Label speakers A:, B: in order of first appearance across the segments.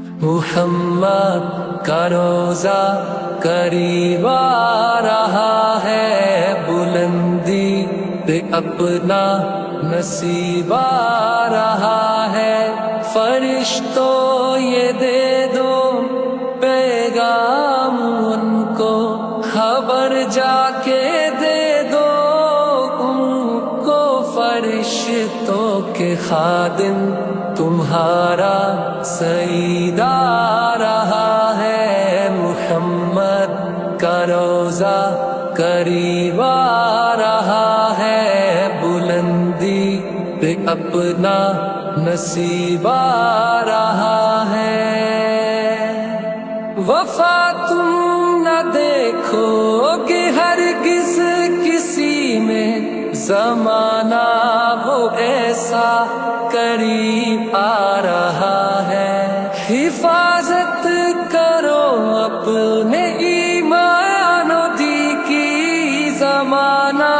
A: محمد کا روزہ قریب آ رہا ہے، بلندی پہ اپنا نصیب آ رہا ہے۔ فرشتوں یہ دے دو پیغام ان کو، خبر جا کے دے دو ان کو، فرشتوں کے خادم تمہارا سعید آ رہا ہے۔ محمد کا روزہ قریب آ رہا ہے، بلندی پہ اپنا نصیب آ رہا ہے۔ وفا تم نہ دیکھو کہ ہرگز کسی میں، زمانہ وہ ایسا قریب آ رہا ہے۔ حفاظت کرو اپنے ایمان و دی کی، زمانہ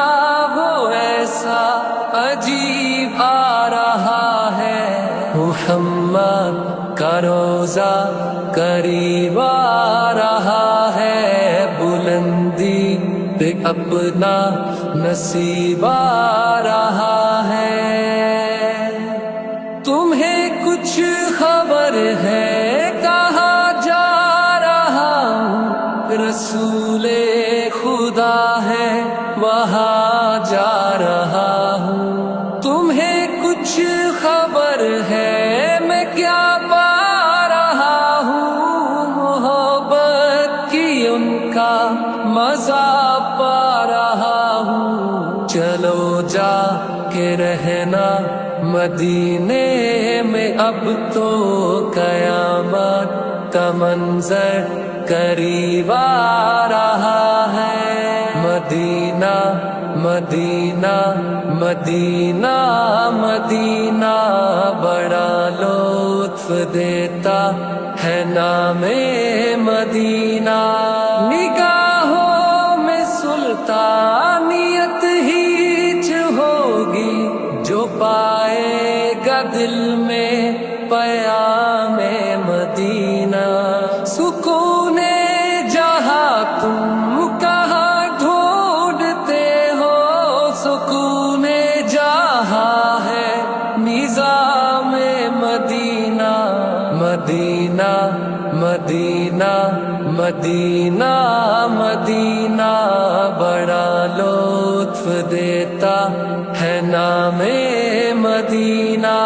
A: وہ ایسا عجیب آ رہا ہے۔ محمد کا روزہ قریب آ رہا ہے، بلندی پہ اپنا نصیب آ رہا ہے۔ تمہیں کچھ خبر ہے کہاں جا رہا ہوں، رسول خدا ہے وہاں جا رہا ہوں۔ تمہیں کچھ خبر ہے میں کیا پا رہا ہوں، محبت کی ان کا مزہ پا رہا ہوں۔ چلو جا کے رہنا مدینے میں، اب تو قیامت کا منظر قریب آ رہا ہے۔ مدینہ مدینہ مدینہ مدینہ بڑا لطف دیتا ہے نام مدینہ۔ نگاہوں میں سلطانیت ہیچ ہوگی، جو پائے گا دل میں پیام مدینہ۔ سکون جہاں تم کہاں ڈھونڈتے ہو، سکون جہاں ہے نظام مدینہ۔ مدینہ مدینہ مدینہ مدینہ بڑا لطف دیتا ہے نام مدینہ۔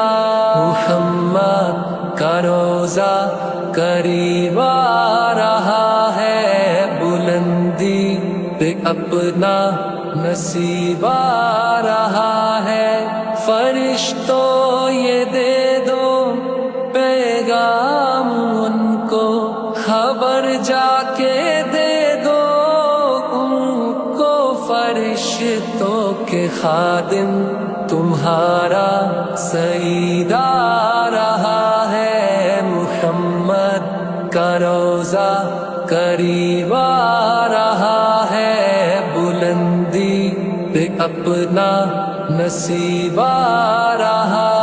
A: محمد کا روزہ قریب آ رہا ہے، بلندی پہ اپنا نصیب آ رہا ہے۔ فرشتوں یہ دے دو پیغام ان کو، خبر جا کے دے دو ان کو، فرشتوں کے خادم تمہارا سعید آ رہا ہے۔ محمد کا روزہ قریب آ رہا ہے، بلندی پہ اپنا نصیب آ رہا